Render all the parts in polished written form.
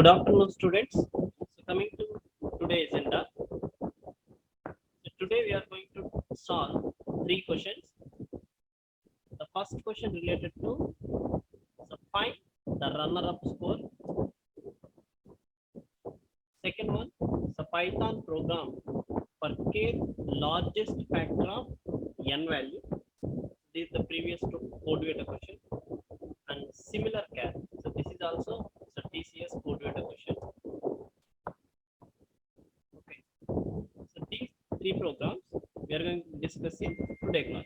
Good afternoon, students. So, coming to today's agenda, so today we are going to solve three questions. The first question related to find the runner-up score. Second one, the Python program for k largest factor of n value. This is the previous code data question, and similar cat. So this is also the TCS code data question. Okay. So these three programs we are going to discuss in today class.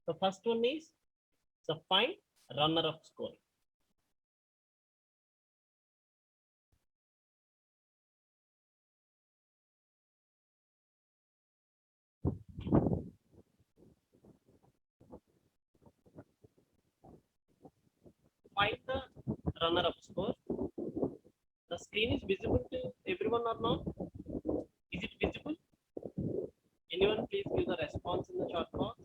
The first one is the find runner-up score. Find the runner-up score. The screen is visible to everyone or not? Is it visible? Anyone please give the response in the chat box.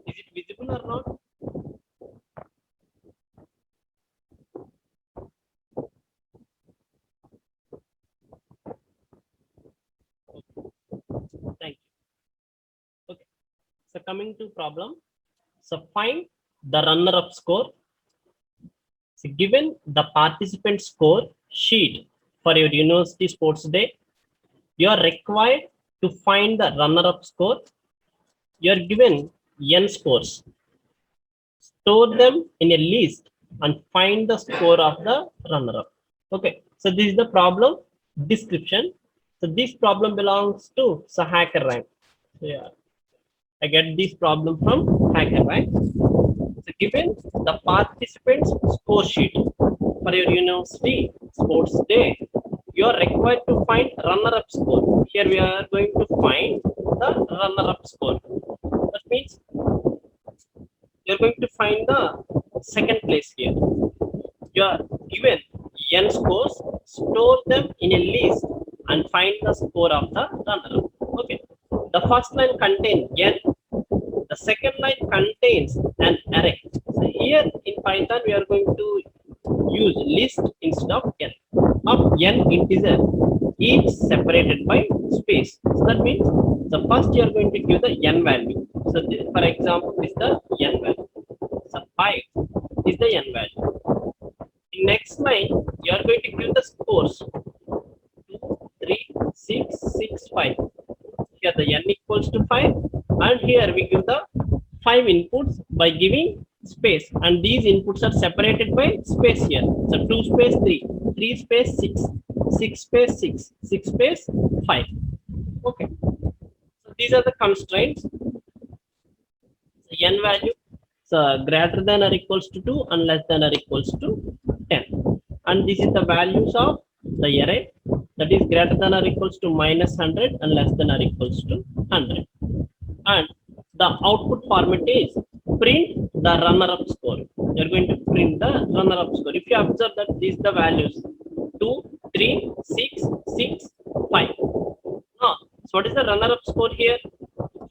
Is it visible or not? Okay. Thank you. Okay. So coming to problem. So find the runner-up score. So given the participant score sheet for your university sports day, you are required to find the runner-up score. You are given n scores. Store them in a list and find the score of the runner-up. Okay, so this is the problem description. So this problem belongs to HackerRank. So yeah, I get this problem from HackerRank. So given the participants score sheet for your university sports day, you are required to find runner-up score. Here we are going to find the runner-up score. That means you're going to find the second place here. You are given n scores, store them in a list and find the score of the runner-up. Okay. The first line contains n. The second line contains an array. So here in Python, we are going to use list instead of n. Of n integer, each separated by space. So that means the first you are going to give the n value. So this, for example, this is the n value. So 5 is the n value. In next line, you are going to give the scores 2, 3, 6, 6, 5. Here the n equals to 5, and here we give the 5 inputs by giving space, and these inputs are separated by space here. So 2 space 3, 3 space 6, 6 space 6, 6 space 5. Okay. So these are the constraints. So n value, so greater than or equals to 2 and less than or equals to 10. And this is the values of the array, that is greater than or equals to -100 and less than or equals to 100. And the output format is print the runner-up score. You're going to print the runner-up score. If you observe that these the values 2, 3, 6, 6, 5. Now, so what is the runner-up score here?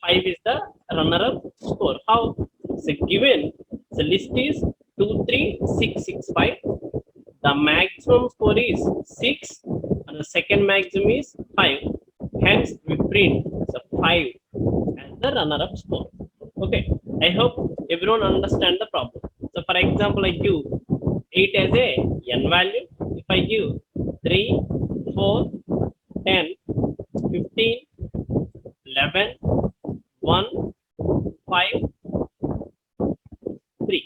5 is the runner-up score. How? So given the list is 2, 3, 6, 6, 5. The maximum score is 6 and the second maximum is 5. Hence, we print the 5 as the runner-up score. Okay, I hope everyone understand the problem. So for example, I give 8 as a n value. If I give 3, 4, 10, 15, 11, 1, 5, 3.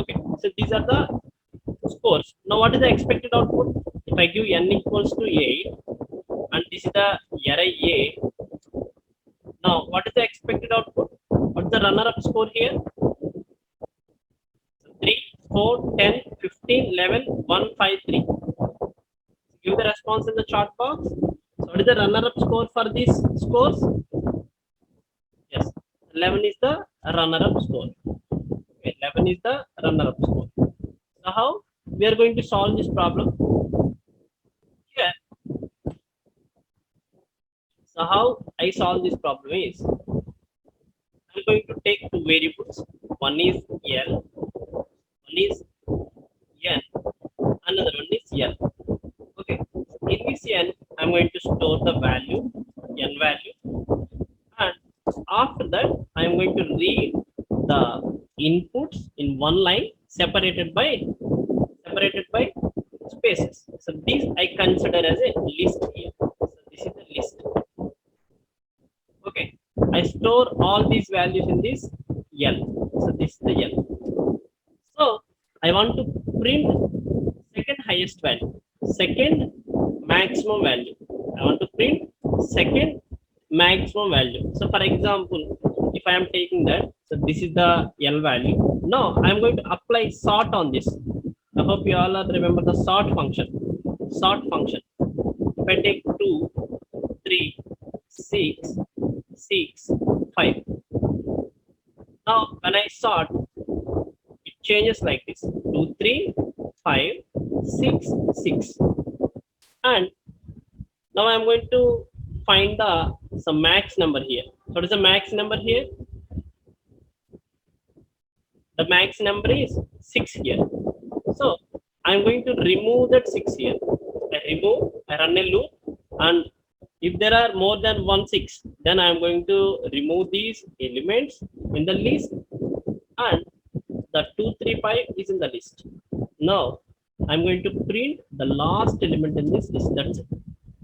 Okay, so these are the scores. Now what is the expected output? If I give n equals to 8 and this is the array A, now what is the expected output? What's the runner-up score here? 3, 4, 10, 15, 11, 1, 5, 3. Give the response in the chat box. So what is the runner-up score for these scores? Yes, 11 is the runner-up score. Okay, 11 is the runner-up score. So how we are going to solve this problem? Here, so how I solve this problem is, I'm going to take two variables. One is L, one is N, another one is L. the value, n value, and after that I am going to read the inputs in one line separated by spaces. So these I consider as a list here. So this is the list. Okay, I store all these values in this L. So this is the L. So I want to print second highest value, second maximum value. I want to print second maximum value. So for example, if I am taking that, so this is the L value. Now I am going to apply sort on this. I hope you all are remember the sort function. Sort function. If I take 2, 3, 6, 6, 5. Now when I sort, it changes like this: 2, 3, 5, 6, 6. And now I'm going to find the some max number here. So what is the max number here? The max number is 6 here. So I'm going to remove that 6 here. I run a loop, and if there are more than 1 6, then I'm going to remove these elements in the list, and the 2 3 5 is in the list. Now I'm going to print the last element in this list. That's it.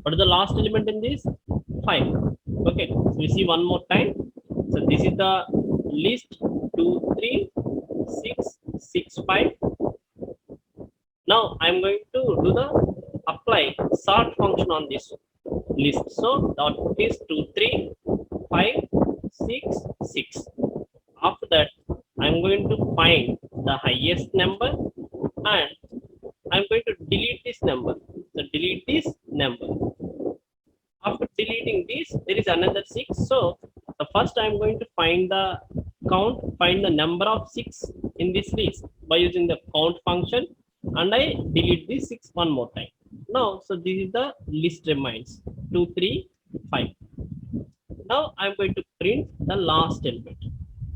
What is the last element in this? 5. Okay, so we see one more time. So this is the list: 2 3 6 6 5. Now I'm going to do the apply sort function on this list. So the output is 2 3 5 6 6. After that I'm going to find the highest number, and I'm going to delete this number. So delete this number. After deleting this, there is another 6. So the first I'm going to find the find the number of 6 in this list by using the count function, and I delete this 6 one more time. Now, so this is the list remains 2 3 5. Now I'm going to print the last element.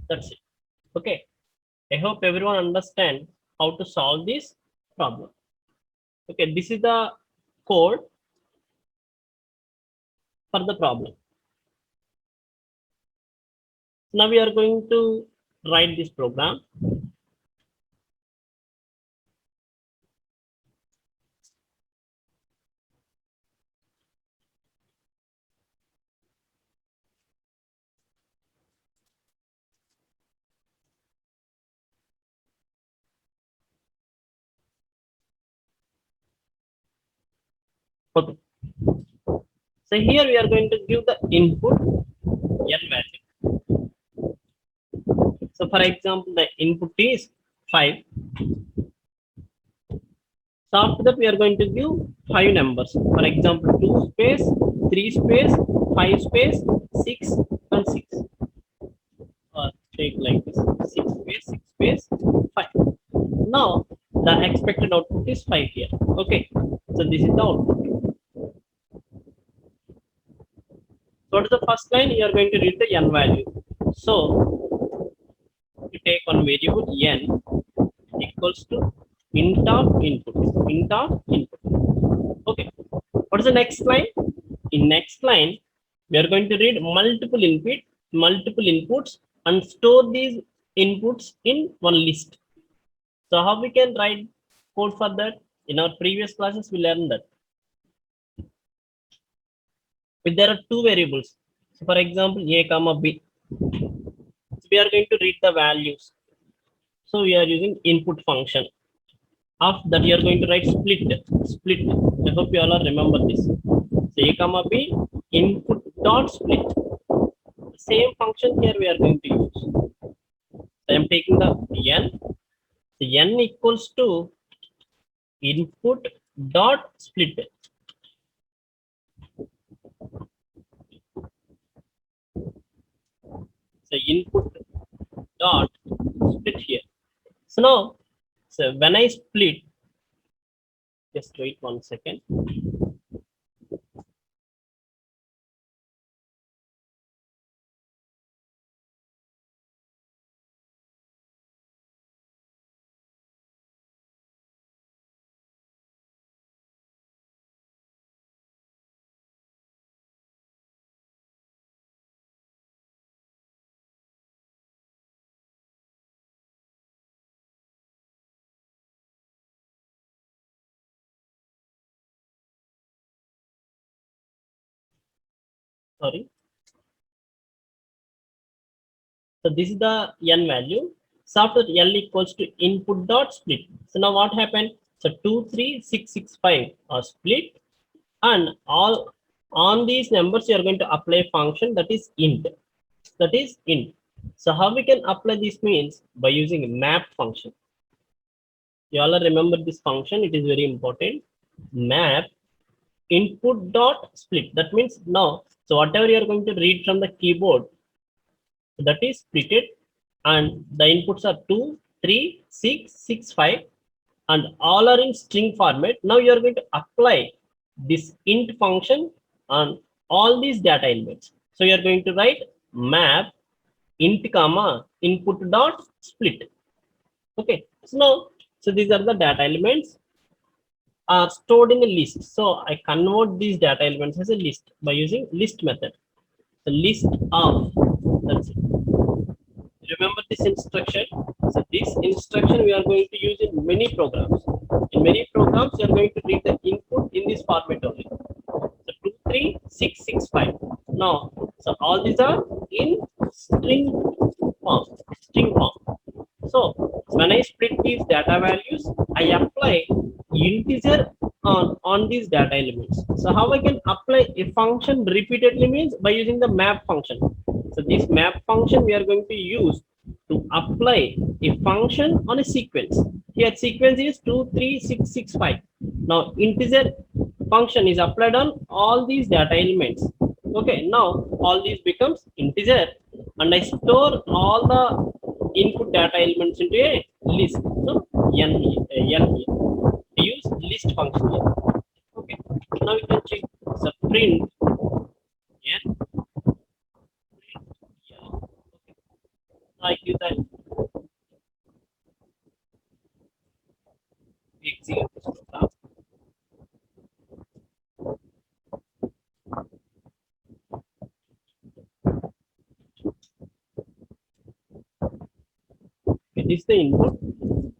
That's it. Okay, I hope everyone understand how to solve this problem. Okay, this is the code for the problem. Now we are going to write this program. Okay, so here we are going to give the input n value. So for example, the input is 5. So after that, we are going to give 5 numbers. For example, 2 space, 3 space, 5 space, 6, and 6. Or take like this: 6 space, 6 space, 5. Now the expected output is 5 here. Okay, so this is the output. So what is the first line? You are going to read the n value. So you take one variable n equals to int of input. Int of input. Okay. What is the next line? In next line, we are going to read multiple inputs, and store these inputs in one list. So how we can write code for that? In our previous classes, we learned that. If there are two variables, so for example, a comma b, so we are going to read the values. So we are using input function. After that, you are going to write split. I hope you all are remember this. So a comma b input dot split. The same function here we are going to use. So I am taking the n. So n equals to input dot split. So input dot split here. So now, so when I split, just wait 1 second. Sorry. So this is the n value. So after L equals to input dot split. So now what happened? So 2, 3, 6, 6, 5 are split, and all on these numbers you are going to apply a function that is int. That is int. So how we can apply this means by using map function. You all remember this function, it is very important. Map input dot split. That means now, so whatever you are going to read from the keyboard, that is splitted, and the inputs are 2, 3, 6, 6, 5, and all are in string format. Now you are going to apply this int function on all these data elements. So you are going to write map int comma input dot split. Okay, so now, so these are the data elements are stored in a list. So I convert these data elements as a list by using list method. The list of, that's it. Remember this instruction. So this instruction we are going to use in many programs. In many programs you are going to read the input in this format only. So 2, 3, 6, 6, 5. Now, so all these are in string form. String form. So when I split these data values, I apply integer on these data elements. So how I can apply a function repeatedly means by using the map function. So this map function we are going to use to apply a function on a sequence. Here sequence is 2, 3, 6, 6, 5. Now integer function is applied on all these data elements. Okay, now all these becomes integer, and I store all the input data elements into a list. So n here, we use list function here. Okay, now we can check. So print n, print l. Okay, now I give that execute this program. Okay, this is the input.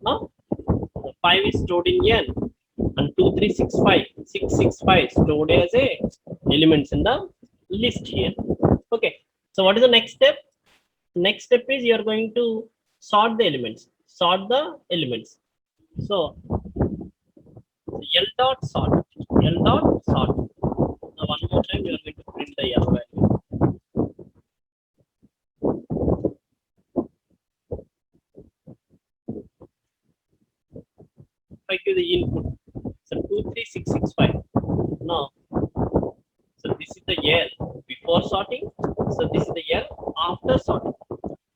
Now the 5 is stored in n, and 2, 3, 6, 5, 6, 6, 5 stored as a elements in the list here. Okay, so what is the next step? Next step is you are going to sort the elements. Sort the elements. So L dot sort. L dot sort. Now one more time you are going to print the L value. If I give the input, so 2, 3, 6, 6, 5. Now, so this is the L before sorting. So this is the L after sorting.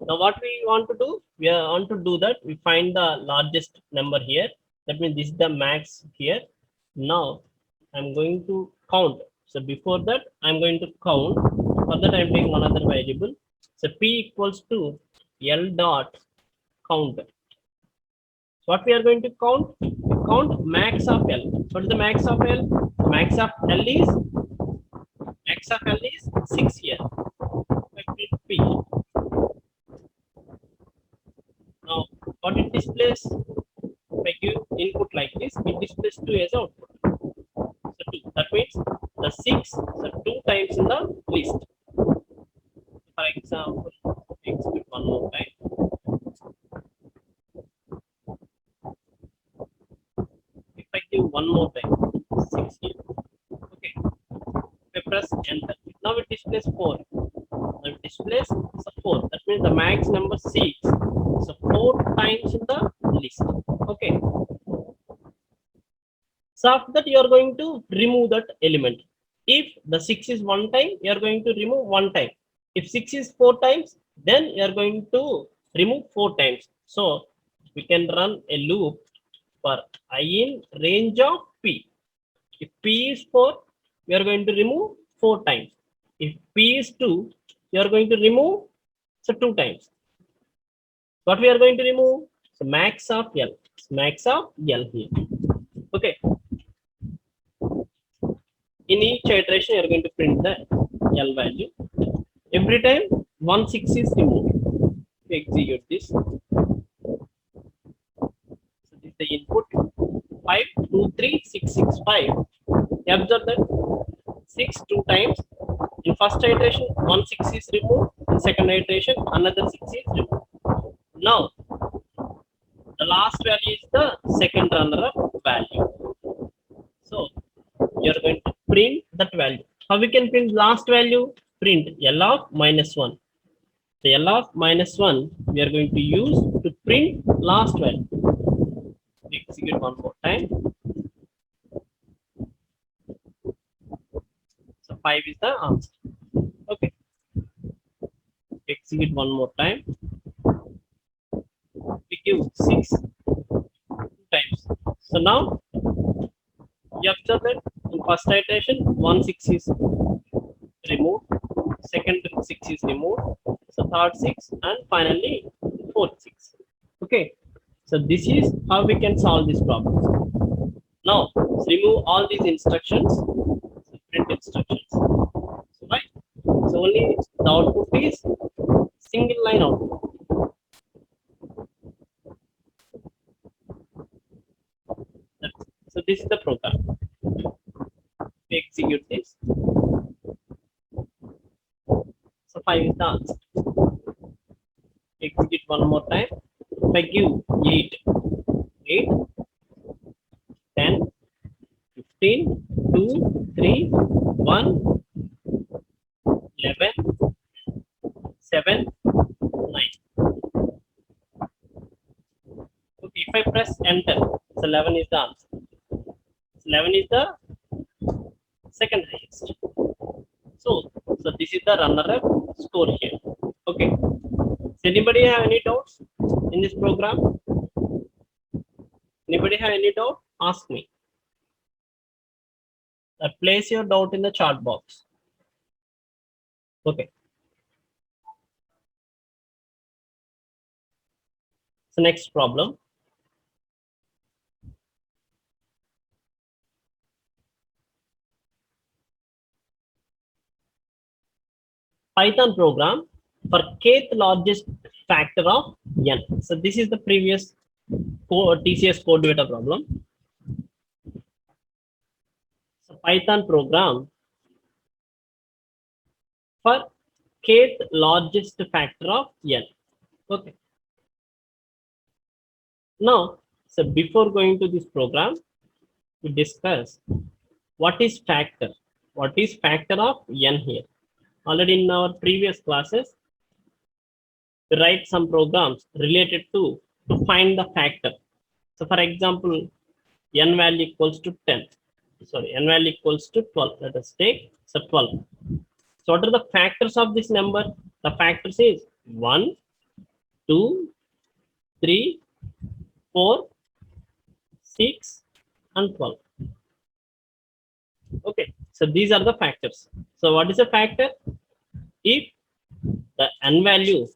Now what we want to do? We want to do that. We find the largest number here. That means this is the max here. Now I'm going to count. So before that, I'm going to count. For that, I'm taking another variable. So P equals to L dot count. So what we are going to count? We count max of L. What is the max of L? Max of L is 6 here. P. Now what it displays? If I give input like this, it displays 2 as output. So 2. That means the 6, so 2 times in the list. For example, execute one more time. If I give one more time, 6 here. Okay. If I press enter, now it displays 4. Now it displays so 4. That means the max number 6. So 4 times in the list. Okay. So after that, you are going to remove that element. If the 6 is 1 time, you are going to remove 1 time. If 6 is 4 times, then you are going to remove 4 times. So we can run a loop for I in range of P. If P is 4, we are going to remove 4 times. If P is 2, you are going to remove so 2 times. What we are going to remove? So max of L. Max of L here. Okay. In each iteration, you are going to print the L value. Every time 1 6 is removed. We execute this. So this is the input. 5, 2, 3, 6, 6, 5. Observe that 6 2 times In first iteration, 1 6 is removed. In second iteration, another 6 is removed. Now, the last value is the second runner-up value. So, you are going to print that value. How we can print last value? Print L of -1. The L of -1 we are going to use to print last value. We execute one more time. So 5 is the answer. Okay. Execute one more time. We give 6 times. So now you observe that in first iteration 1 6 is removed, second 6 is removed, so third 6, and finally fourth 6. Okay, so this is how we can solve this problem. Now remove all these instructions, print instructions. So right, so only the output is single line output. So this is the program. We execute this. So 5 is the answer. Execute one more time. If I give 8, 10, 15, 2, 3, 1, 11, 7, 9. Okay, if I press enter, so 11 is the answer. 11 is the second highest. So this is the runner-up score here. Okay. Does anybody have any doubts in this program? Anybody have any doubt? Ask me. Place your doubt in the chat box. Okay. So next problem. Python program for kth largest factor of n. So this is the previous TCS code data problem. So Python program for kth largest factor of n. Okay. Now, so before going to this program, we discuss what is factor. What is factor of n here? Already in our previous classes, we write some programs related to find the factor. So for example, n value equals to 10. Sorry, n value equals to 12. Let us take so 12. So what are the factors of this number? The factors is 1, 2, 3, 4, 6, and 12. Okay, so these are the factors. So what is a factor? If the n value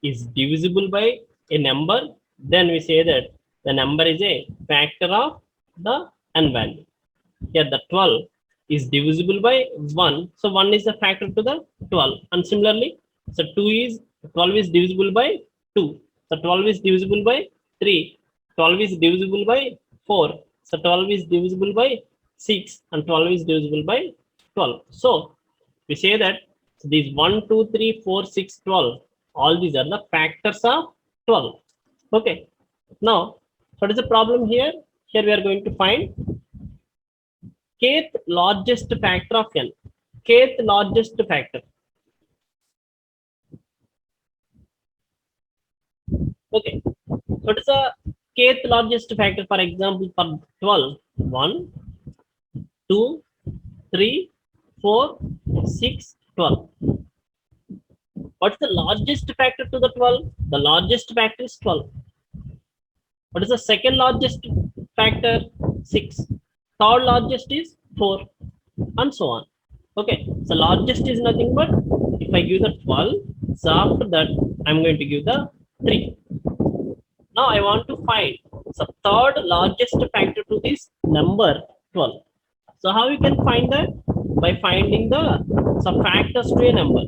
is divisible by a number, then we say that the number is a factor of the n value. Here the 12 is divisible by 1, so 1 is the factor to the 12, and similarly, so 12 is divisible by 2, so 12 is divisible by 3, 12 is divisible by 4, so 12 is divisible by 6, and 12 is divisible by 12. So we say that these 1, 2, 3, 4, 6, 12, all these are the factors of 12. Okay, now what is the problem here? Here we are going to find kth largest factor of n. Kth largest factor. Okay, what is the kth largest factor? For example, for 12, 1, 2, 3, 4, 6, 12. What's the largest factor to the 12? The largest factor is 12. What is the second largest factor? 6. Third largest is 4, and so on. Okay, so largest is nothing but if I give the 12, so after that I'm going to give the 3. Now I want to find the third largest factor to this number 12. So how you can find that? By finding the factors to a number.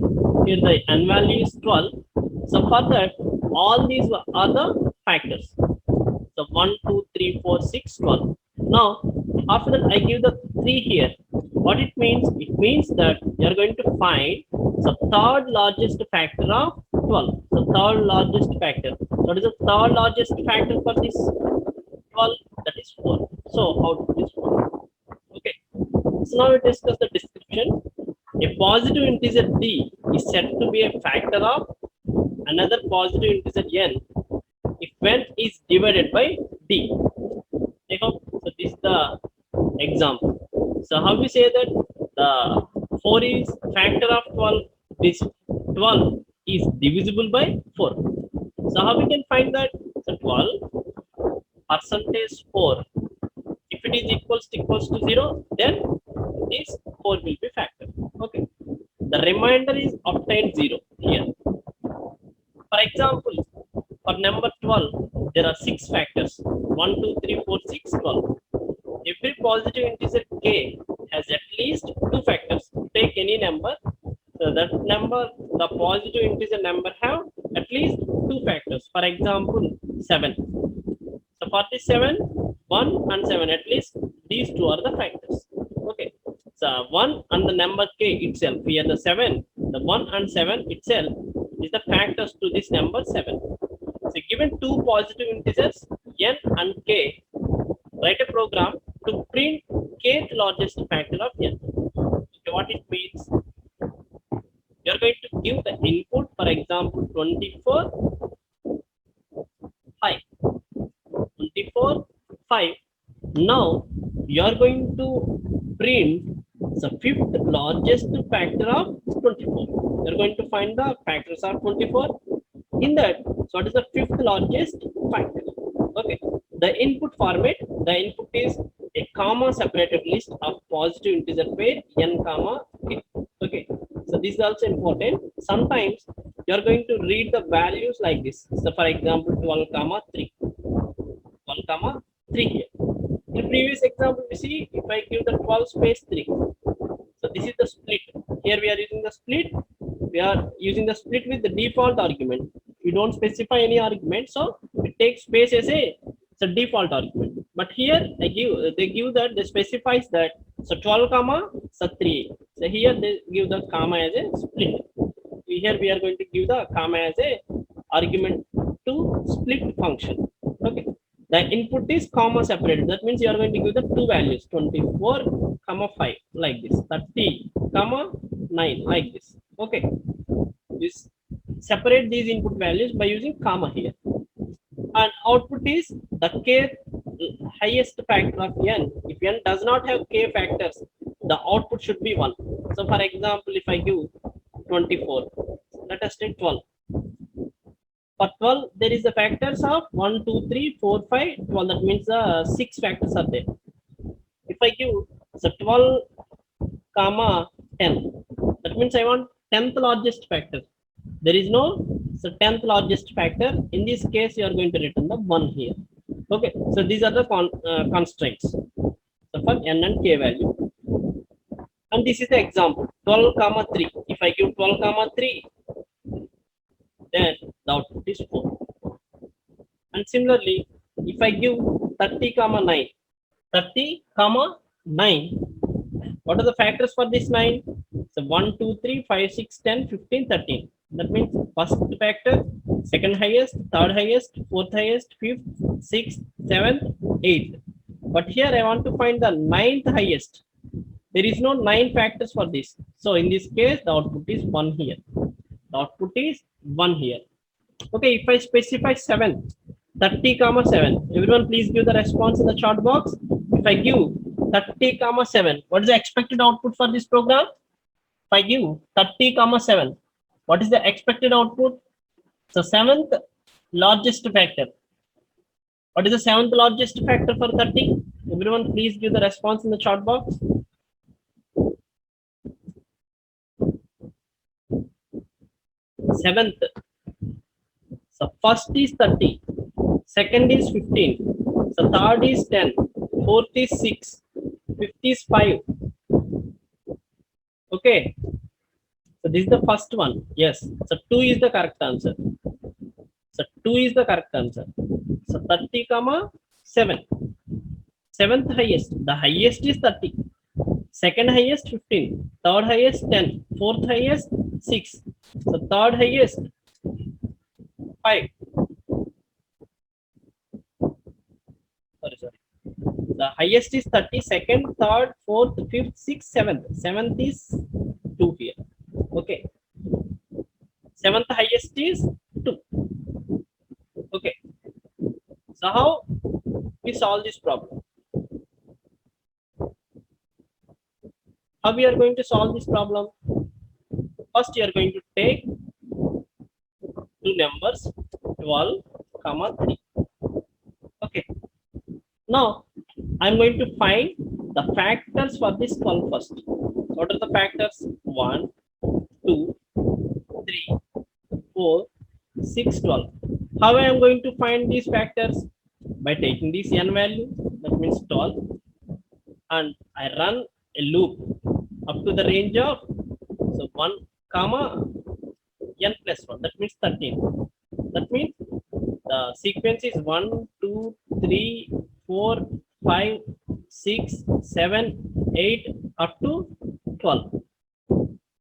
Here the n value is 12. So for that, all these are the factors. So 1, 2, 3, 4, 6, 12. Now after that I give the 3 here. What it means? It means that you are going to find the third largest factor of 12. The third largest factor. What is the third largest factor for this 12? That is 4. So output is 4. Okay. So now we discuss the description. A positive integer d is said to be a factor of another positive integer n if n is divided by d. I hope so. This is the example. So how we say that the 4 is factor of 12. This 12 is divisible by 4. So how we can find that? So 12 percentage 4. If it is equals to 0, then this 4 will be factor. Okay. The remainder is obtained 0 here. For example, for number 12, there are 6 factors. 1, 2, 3, 4, 6, 12. Every positive integer k has at least 2 factors. Take any number. So that number, the positive integer number have at least 2 factors. For example, 7. So for this 7, 1 and 7, at least these two are the factors. Okay. So 1 and the number k itself, here the 7, the 1 and 7 itself is the factors to this number 7. So given two positive integers n and k, write a program to print kth largest factor of n. Okay, what it means? You are going to give the input, for example, 24, 5. 24, 5. Now you are going to print the fifth largest factor of 24. You are going to find the factors of 24. In that, so what is the fifth largest factor? Okay. The input format, the input is a comma separated list of positive integer pair n comma k. Okay. So this is also important. Sometimes you are going to read the values like this. So for example, 12 comma 3. 12 comma 3 here. In previous example, we see if I give the 12 space 3. So this is the split. Here we are using the split. We are using the split with the default argument. We don't specify any argument, so it takes space as a default argument. But here they give that, they specifies that, so 12 comma so 3. So here they give the comma as a split. Here we are going to give the comma as a argument to split function. Okay. The input is comma separated. That means you are going to give the two values, 24 comma 5 like this, 30 comma 9 like this. Okay. This separate these input values by using comma here. And output is the k highest factor of n. If n does not have k factors, the output should be 1. So for example, if I give 24, let us take 12. For 12, there is the factors of 1, 2, 3, 4, 5, 12. That means 6 factors are there. If I give so 12 comma 10, that means I want 10th largest factor. There is no so 10th largest factor. In this case, you are going to return the 1 here. Okay. So these are the constraints. So for n and k value. And this is the example 12 comma 3. If I give 12 comma 3, then the output is 4. And similarly, if I give 30 comma 9, 30 comma 9, what are the factors for this 9? So 1, 2, 3, 5, 6, 10, 15, 13. That means first factor, second highest, third highest, fourth highest, fifth, sixth, seventh, eighth. But here I want to find the 9th highest. There is no 9 factors for this. So in this case, the output is 1 here. The output is 1 here. Okay, if I specify 7, 30 comma 7, everyone please give the response in the chat box. If I give 30 comma 7, what is the expected output for this program? If I give 30 comma 7, what is the expected output? So 7th largest factor. What is the 7th largest factor for 30? Everyone please give the response in the chat box. 7th. So first is 30, second is 15, so third is 10, fourth is 6, fifth is 5. Okay. So this is the first one. Yes. So 2 is the correct answer. So 2 is the correct answer. So 30 comma 7. 7th highest. The highest is 30. second highest 15, third highest 10, fourth highest 6, so third highest 5. Sorry. The highest is 30, second, third, fourth, fifth, sixth, seventh. Seventh is 2 here. Okay. Seventh highest is 2. Okay. So how we solve this problem? How we are going to solve this problem? First, you are going to take two numbers, 12, comma 3. Okay. Now, I'm going to find the factors for this 12 first. What are the factors? 1, 2, 3, 4, 6, 12. How I am going to find these factors? By taking this n value, that means 12, and I run a loop up to the range of 1 comma n plus 1, that means 13. That means the sequence is 1, 2, 3, 4, 5, 6, 7, 8 up to 12.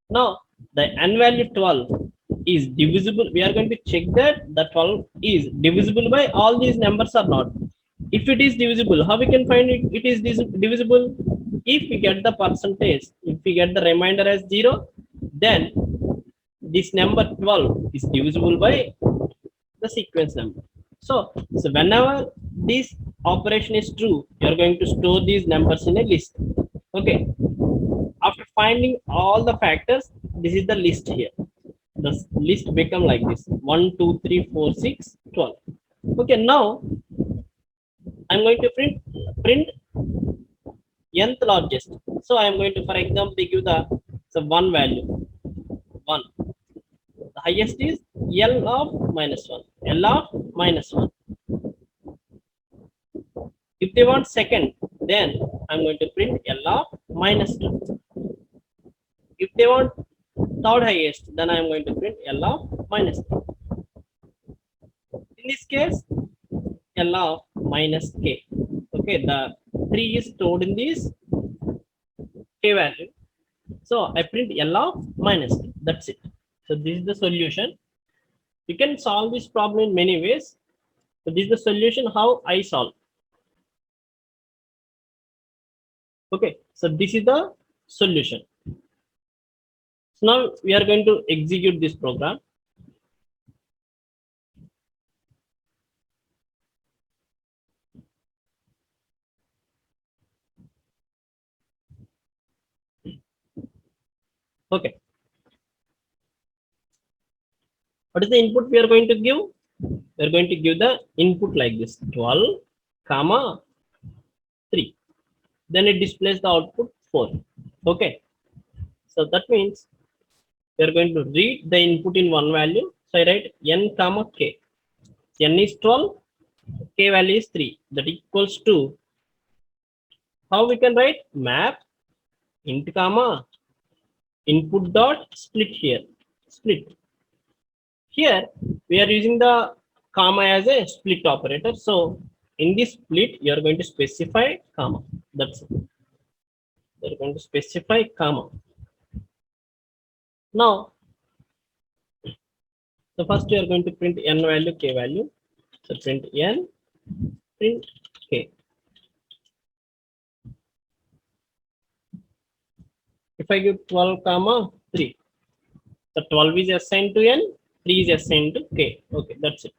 Now the n value 12 is divisible. We are going to check that the 12 is divisible by all these numbers or not. If it is divisible, how we can find it? It is divisible if we get the percentage. If we get the remainder as 0, then this number 12 is divisible by the sequence number. So whenever this operation is true, you are going to store these numbers in a list. Okay. After finding all the factors, this is the list here. The list become like this: 1, 2, 3, 4, 6, 12. Okay. Now I'm going to print nth largest. So I am going to, for example, they give the one value 1. The highest is L of minus 1. L of minus 1. If they want second, then I'm going to print L of minus 2. If they want third highest, then I'm going to print L of minus 3. In this case, L of minus k. Okay, the 3 is stored in this k value. So I print L of minus k. That's it. So this is the solution. You can solve this problem in many ways. So this is the solution how I solve. Okay, so this is the solution. So now we are going to execute this program. Okay. What is the input we are going to give? We are going to give the input like this: 12, comma 3. Then it displays the output 4. Okay. So that means we are going to read the input in one value. So I write n comma k. N is 12, k value is 3. That equals to, how we can write? Map int comma input dot split here. Split. Here we are using the comma as a split operator. So in this split, you are going to specify comma. That's it. You are going to specify comma. Now, so first you are going to print n value, k value. So print n, print k. If I give 12 comma 3, the 12 is assigned to n, 3 is assigned to k. Okay, that's it.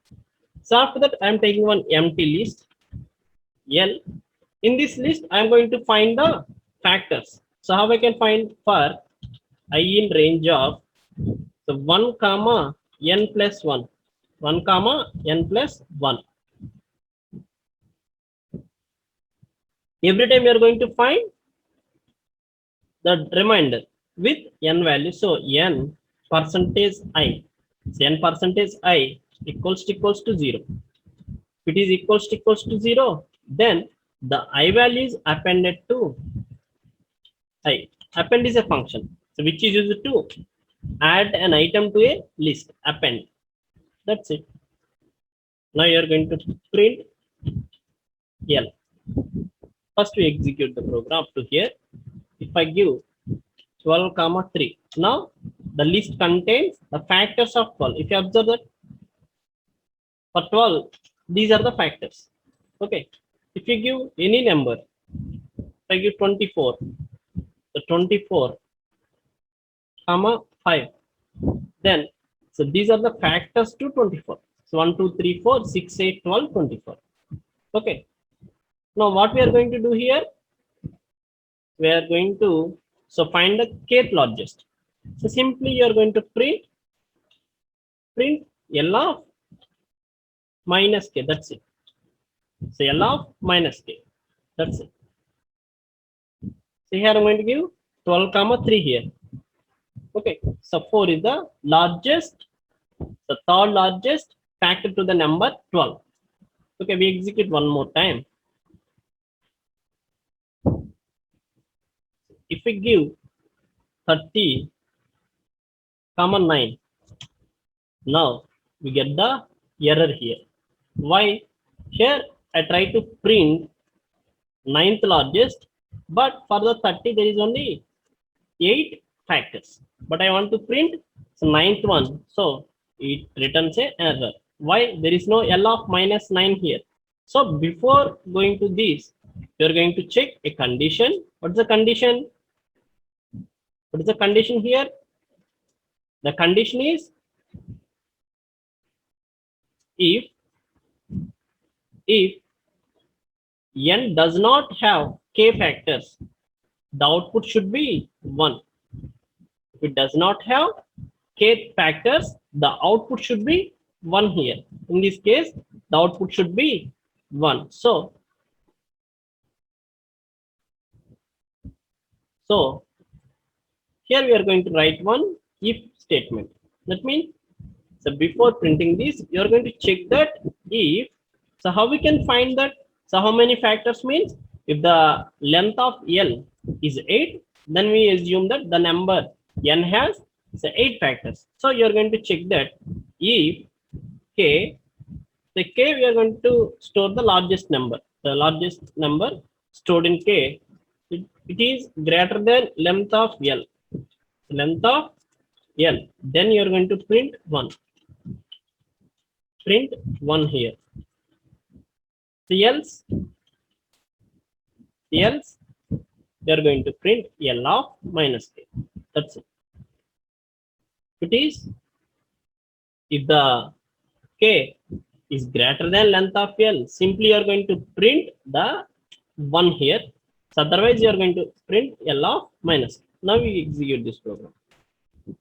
So after that, I am taking one empty list L. In this list, I am going to find the factors. So how I can find? For I in range of 1 comma n plus 1. 1 comma n plus 1. Every time you are going to find the remainder with n value. So n percentage I. So n percentage I equals to 0. If it is equals to 0, then the I value is appended to I. Append is a function, so which is used to add an item to a list. Append. That's it. Now you are going to print L. First we execute the program up to here. If I give 12 comma 3. Now the list contains the factors of 12. If you observe that for 12, these are the factors. Okay. If you give any number, if I give 24, the 24 comma 5, then so these are the factors to 24. So 1, 2, 3, 4, 6, 8, 12, 24. Okay. Now what we are going to do here? We are going to find the kth largest. So simply you are going to print L of minus k. That's it. So L of minus k. That's it. So here I'm going to give 12 comma 3 here. Okay. So 4 is the largest, the third largest factor to the number 12. Okay. We execute one more time. If we give 30 comma 9, now we get the error here. Why? Here I try to print ninth largest, but for the 30 there is only 8 factors. But I want to print the ninth one, so it returns a error. Why? There is no L of minus 9 here. So before going to this, you are going to check a condition. What's the condition? What is the condition here? The condition is if n does not have k factors, the output should be 1. If it does not have k factors, the output should be 1 here. In this case, the output should be 1. So here we are going to write one if statement. That means, so before printing this, you are going to check that if, so how we can find that? So how many factors means? If the length of L is 8, then we assume that the number n has 8 factors. So you are going to check that if k, the k we are going to store the largest number. The largest number stored in k, it is greater than length of L. Length of L. Then you are going to print 1. Print 1 here. So else we are going to print L of minus k. That's it. It is if the k is greater than length of L, simply you are going to print the 1 here. So otherwise you are going to print L of minus k. Now we execute this program.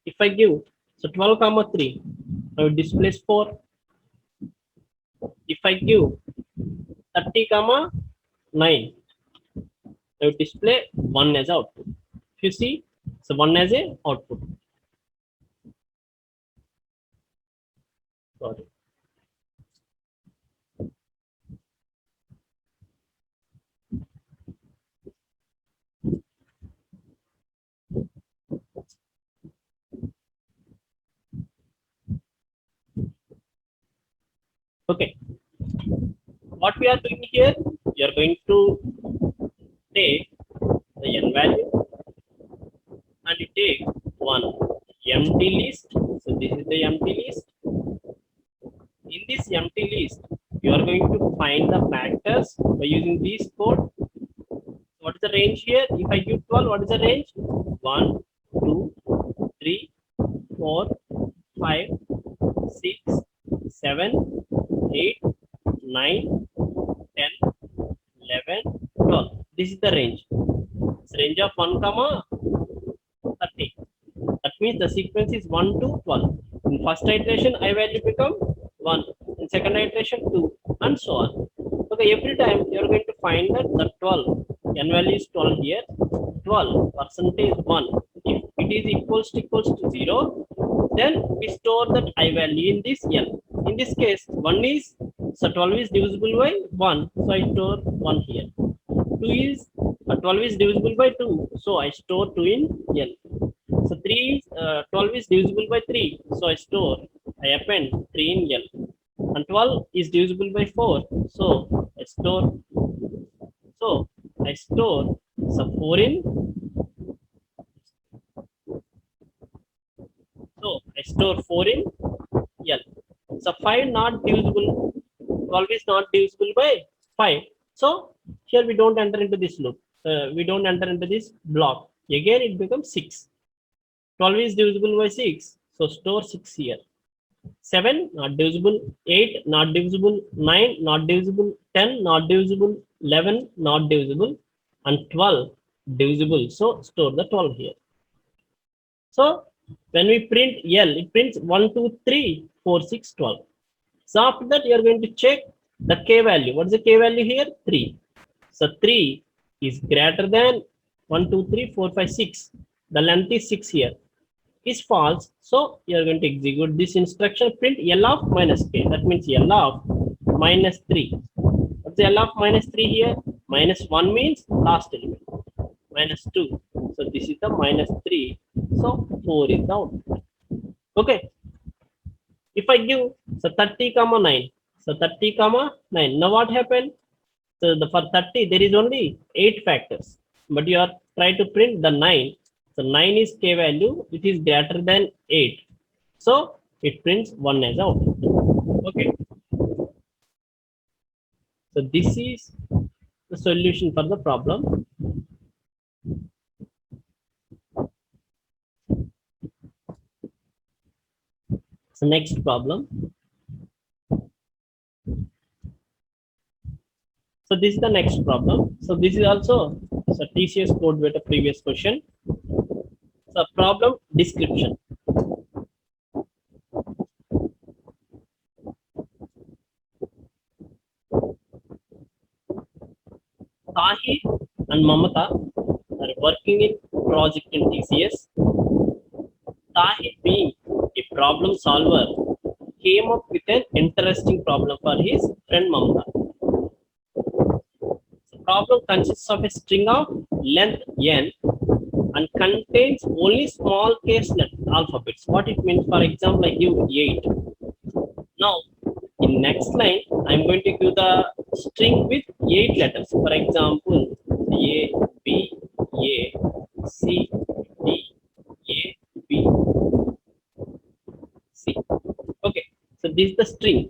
If I give 12 comma 3, now it displays 4. If I give 30 comma 9, I will display 1 as output. If you see, so 1 as a output. Sorry. Okay. What we are doing here, you are going to take the n value and you take one empty list. So this is the empty list. In this empty list, you are going to find the factors by using this code. What is the range here? If I give 12, what is the range? 1, 2, 3, 4, 5, 6, 7, 8, 9, 10, 11, 12. This is the range. It's range of 1 comma 30. That means the sequence is 1 to 12. In first iteration, I value become 1. In second iteration, 2, and so on. Okay, every time you are going to find that the 12, n value is 12 here. 12 percentage 1. If it is equals to 0, then we store that I value in this n. In this case, 1 is, so 12 is divisible by 1, so I store 1 here. 2 is, 12 is divisible by 2, so I store 2 in n. So 3 is, 12 is divisible by 3, so I append 3 in L. And 12 is divisible by 4, so I store 4 in store 4 in L. So 5 not divisible, 12 is not divisible by 5. So here we don't enter into this loop. We don't enter into this block. Again it becomes 6. 12 is divisible by 6. So store 6 here. 7 not divisible, 8 not divisible, 9 not divisible, 10 not divisible, 11 not divisible, and 12 divisible. So store the 12 here. So when we print L, it prints 1, 2, 3, 4, 6, 12. So after that, you are going to check the K value. What is the K value here? 3. So 3 is greater than 1, 2, 3, 4, 5, 6. The length is 6 here. Is false. So you are going to execute this instruction, print L of minus K. That means L of minus 3. What's the L of minus 3 here? Minus 1 means last element. Minus 2. So this is the minus 3. So 4 is the output. Okay. If I give so 30 comma 9. So 30 comma 9. Now what happened? So for 30 there is only 8 factors. But you are trying to print the 9. So 9 is K value. It is greater than 8. So it prints 1 as output. Okay. So this is the solution for the problem. So next problem. So this is the next problem. So this is also a TCS code with a previous question. So problem description. Tahir and Mamata are working in project in TCS. Tahir, being a problem solver, came up with an interesting problem for his friend Mamata. The problem consists of a string of length n and contains only small case alphabets. What it means, for example, I give 8. Now, in next line, I'm going to give the string with 8 letters. For example, A, B, A, C, D, A, B, C. Okay, so this is the string.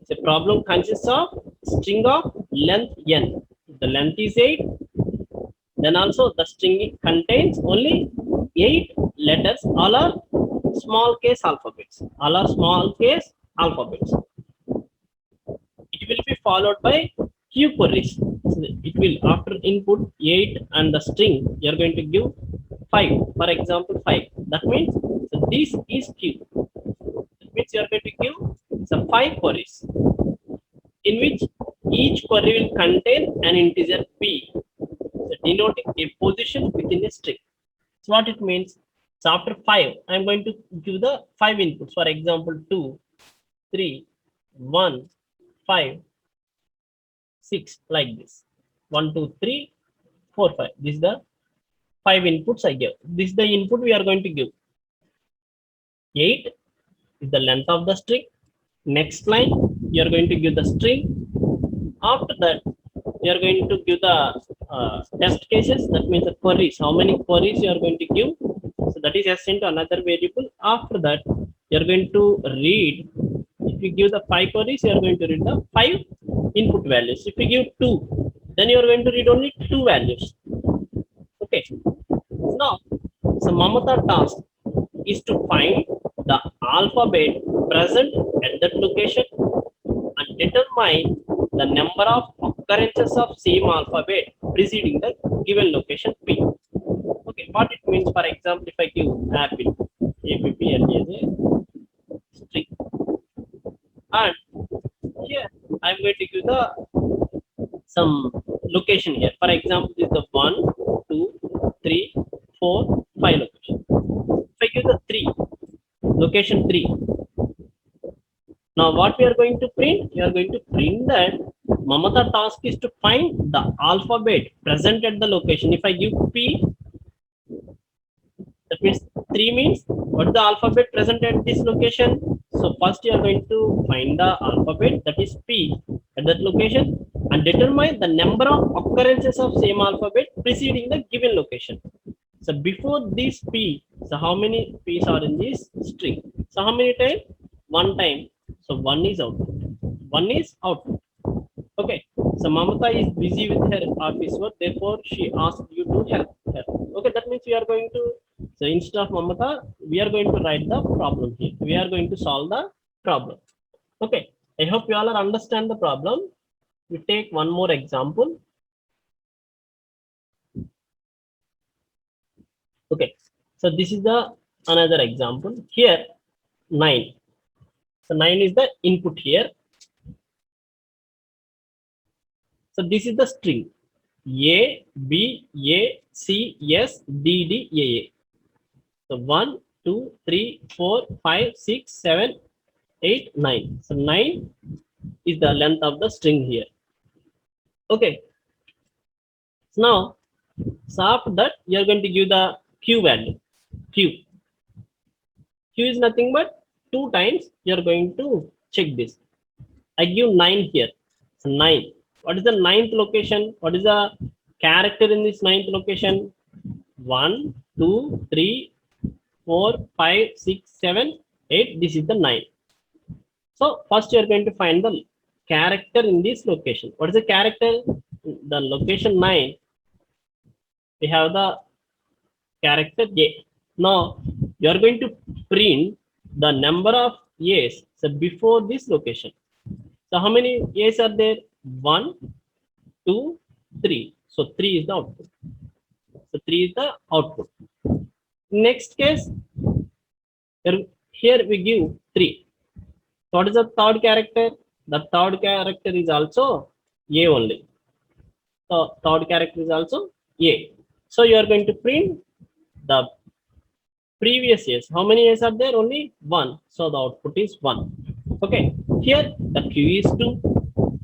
The problem consists of string of length n. The length is 8. Then also the string contains only 8 letters. All are small case alphabets. All are small case alphabets. It will be followed by Q queries. So it will, after input 8 and the string, you are going to give 5. For example, 5. That means so this is Q. That means you are going to give some 5 queries, in which each query will contain an integer p, so denoting a position within a string. So what it means? So after 5, I am going to give the 5 inputs. For example, 2, 3, 1, 5, 6, like this. 1, 2, 3, 4, 5. This is the 5 inputs I give. This is the input we are going to give. 8 is the length of the string. Next line, you are going to give the string. After that, you are going to give the test cases. That means the queries. How many queries you are going to give? So that is assigned to another variable. After that, you are going to read. If you give the 5 queries, you are going to read the 5 input values. If you give 2, then you are going to read only 2 values. Okay. Now, so Mamata task is to find the alphabet present at that location and determine the number of occurrences of same alphabet preceding the given location P. Okay, what it means, for example, if I give apple, APPL as a string, and here I'm going to give the some location here. For example, this is the 1, 2, 3, 4, 5 location. If I give the 3, location 3. Now what we are going to print? We are going to print that Mamata task is to find the alphabet present at the location. If I give P, that means 3 means what is the alphabet present at this location? So first you are going to find the alphabet, that is P, at that location, and determine the number of occurrences of same alphabet preceding the given location. So before this P, so how many P's are in this string? So how many times? One time. So one is output. One is output. Okay. So Mamata is busy with her office work, therefore she asked you to help her. Okay, that means we are going to, so instead of Mamata, we are going to write the problem here. We are going to solve the problem. Okay. I hope you all are understand the problem. We take one more example. Okay. So this is the another example. Here 9. So 9 is the input here. So this is the string A, B, A, C, S, D, D, A, A. So 1, 2, 3, 4, 5, 6, 7, 8, 9. So 9 is the length of the string here. Okay. So now, so after that, you are going to give the Q value. Q. Q is nothing but 2 times you are going to check this. I give 9 here. So 9. What is the ninth location? What is the character in this ninth location? 1, 2, 3, 4, 5, 6, 7, 8. This is the 9. So first you are going to find the character in this location. What is the character? The location 9. We have the character A. Now you are going to print the number of A's so before this location. So how many A's are there? 1, 2, 3. So 3 is the output. So 3 is the output. Next case, here we give 3. So what is the third character? The third character is also A only. So third character is also A. So you are going to print the previous A's. How many A's are there? Only 1. So the output is 1. Okay. Here the Q is 2.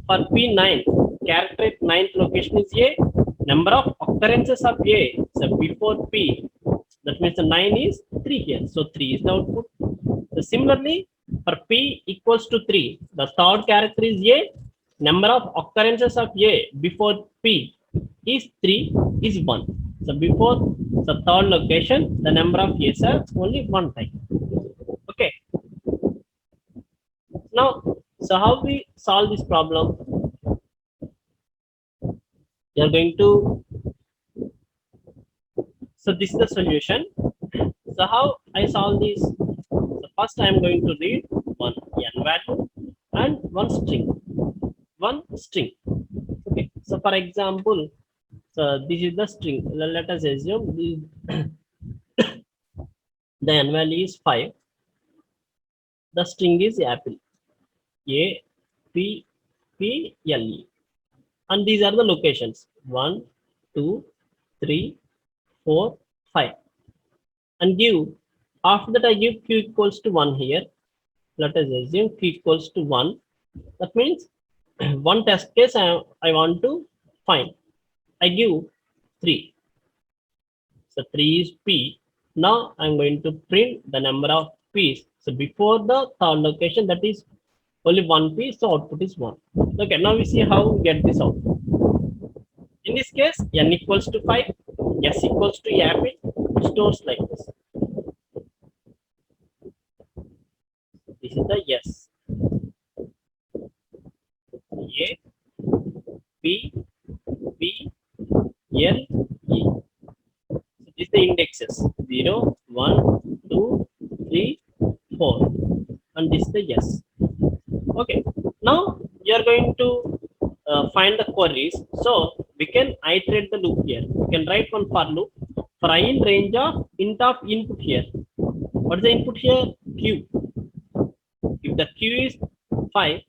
For P9, character at 9th location is A. Number of occurrences of A. So before P, that means the 9 is 3 here. So 3 is the output. So similarly, for P equals to 3, the third character is A. Number of occurrences of A before P is 3 is 1. So before the third location, the number of A's are only 1 time. Okay. Now, so how we solve this problem? You are going to, so this is the solution. So how I solve this? So first I am going to read one n value and one string. One string. Okay. So for example, so this is the string. Let us assume this, the n value is 5. The string is apple. A P P L E. And these are the locations 1, 2, 3, 4, 5. And give, after that I give Q equals to 1 here. Let us assume Q equals to 1. That means one test case I want to find. I give 3. So 3 is P. Now I'm going to print the number of P's. So before the third location, that is only 1 P, so output is 1. Okay, now we see how we get this out. In this case, n equals to 5, s equals to apple, it stores like this. This is the S. A, P, P, L, E. So this is the indexes 0, 1, 2, 3, 4. And this is the S. Okay. Now you are going to find the queries. So we can iterate the loop here. We can write one for loop for I in range of int of input here. What is the input here? Q. If the Q is 5,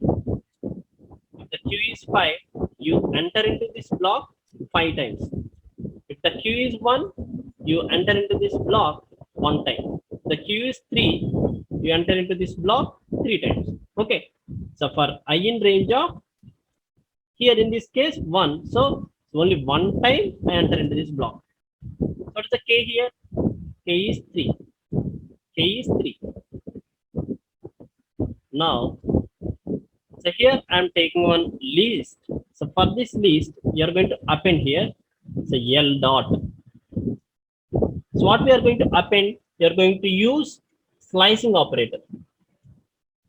if the Q is 5, you enter into this block 5 times. If the Q is 1, you enter into this block 1 time. The Q is 3, you enter into this block 3 times. Okay. So for I in range of, here in this case 1, so only 1 time I enter into this block. What is the K here? K is 3. K is 3. Now, so here I am taking one list. So for this list, you are going to append here. So L dot. So what we are going to append? You are going to use slicing operator.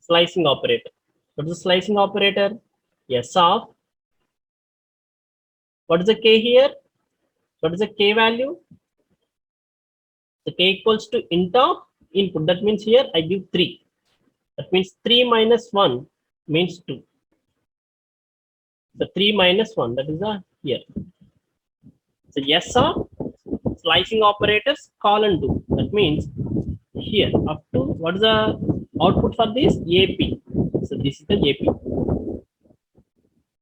Slicing operator. What is the slicing operator? S of, what is the k here? What is the k value? The k equals to int of input. That means here I give 3. That means 3 minus 1 means 2. The 3 minus 1, that is the here. So yes of slicing operators colon 2. That means here up to, what is the output for this? AP. So this is the AP.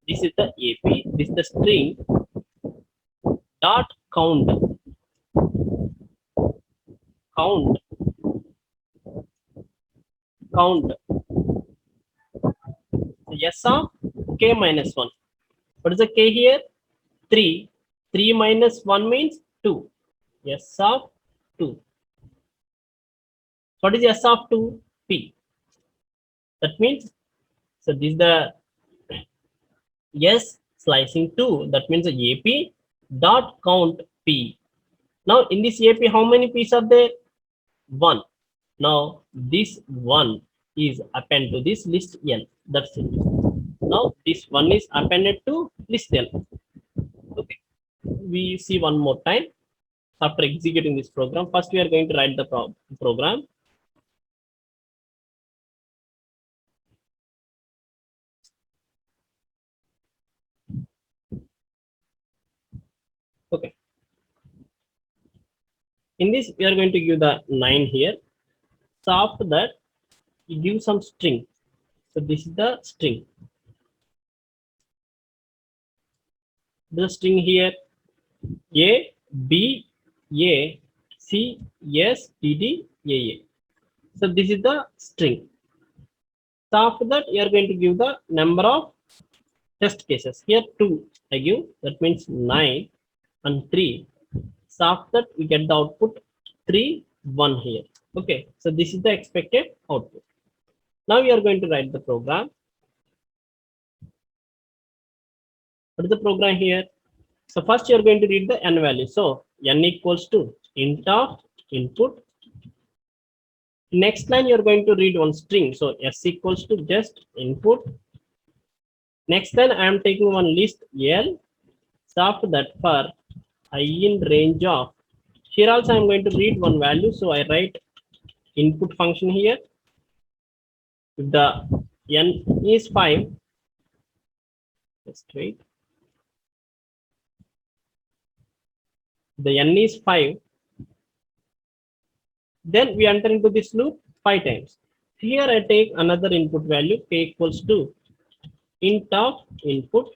This is the AP. This is the string dot count. Count. Count. So yes of k minus 1. What is the k here? 3. 3 minus 1 means 2. S of 2. What is S of 2? P. That means, so this is the S slicing 2. That means the AP dot count P. Now in this AP, how many P's are there? 1. Now this 1 is appended to this list L. That's it. Now this 1 is appended to list L. Okay. We see one more time. After executing this program, first we are going to write the program. Okay. In this, we are going to give the 9 here. So after that, you give some string. So this is the string. The string here A, B, A, C, S, D, D, A, A. So this is the string. So after that, you are going to give the number of test cases. Here 2 I give, that means 9 and 3. So after that, we get the output 3, 1 here. Okay, so this is the expected output. Now we are going to write the program. What is the program here? So first you are going to read the n value. So n equals to int of input. Next line you are going to read one string. So s equals to just input. Next line I am taking one list L. So after that, for I in range of, here also I am going to read one value. So I write input function here. If the n is 5, just wait. The n is 5, then we enter into this loop 5 times. Here I take another input value, k equals to int of input.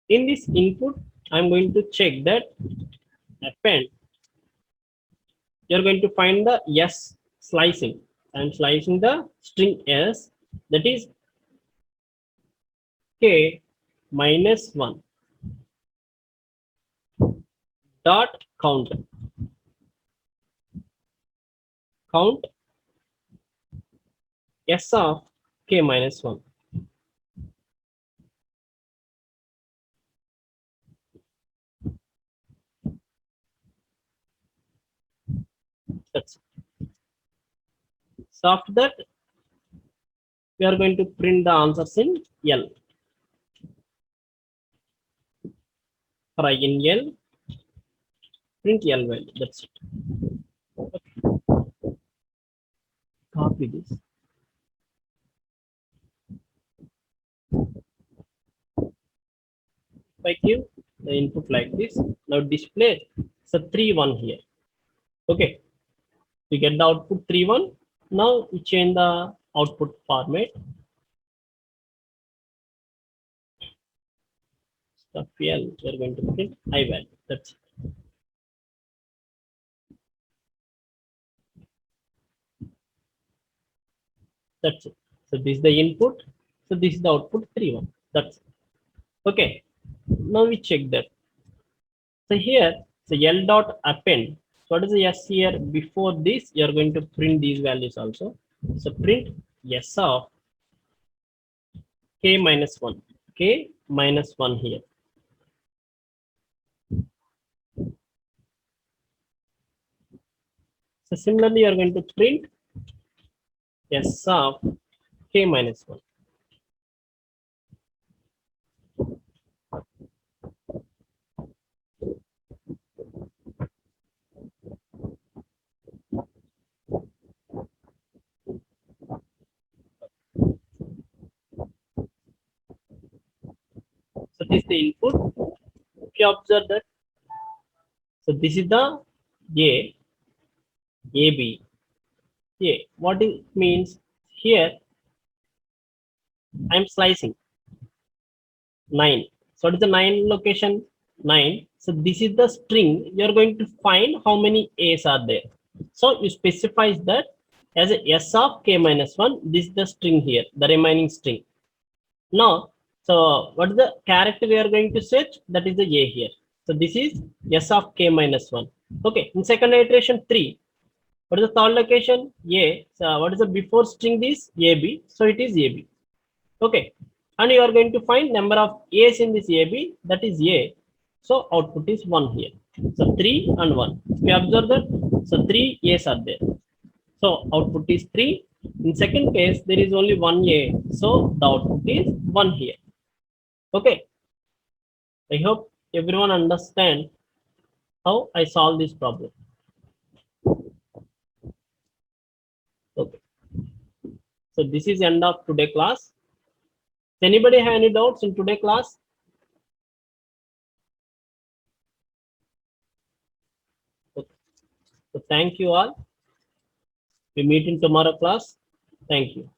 In this input, I'm going to check that append. You're going to find the S slicing. I'm slicing the string S, that is k minus 1 dot count. Count S of k minus 1. That's it. So after that, we are going to print the answers in L. For I in L, print L value. That's it. Okay. Copy this. If I give the input like this, now display so 3 1 here. Okay, we get the output 3 1. Now we change the output format. Stuff L, we are going to print I value. That's it. That's it. So this is the input. So this is the output 3 1. That's it. Okay. Now we check that. So here, so L dot append. So what is the S here? Before this, you are going to print these values also. So print S of k minus 1. K minus 1 here. So similarly, you are going to print S of k minus 1. So this is the input. If you observe that, so this is the A, AB, A. What it means here, I'm slicing 9. So what is the 9 location? 9. So this is the string. You're going to find how many A's are there. So you specifies that as a S of k minus 1. This is the string here, the remaining string. Now, so what is the character we are going to search? That is the A here. So this is S of k minus 1. Okay. In second iteration 3. What is the third location? A. So what is the before string this? AB. So it is AB. Okay. And you are going to find number of A's in this AB. That is A. So output is 1 here. So 3 and 1. We observe that. So 3 A's are there. So output is 3. In second case, there is only 1 A. So the output is 1 here. Okay. I hope everyone understand how I solve this problem. Okay. So this is end of today class. Anybody have any doubts in today class? Okay. So thank you all. We meet in tomorrow class. Thank you.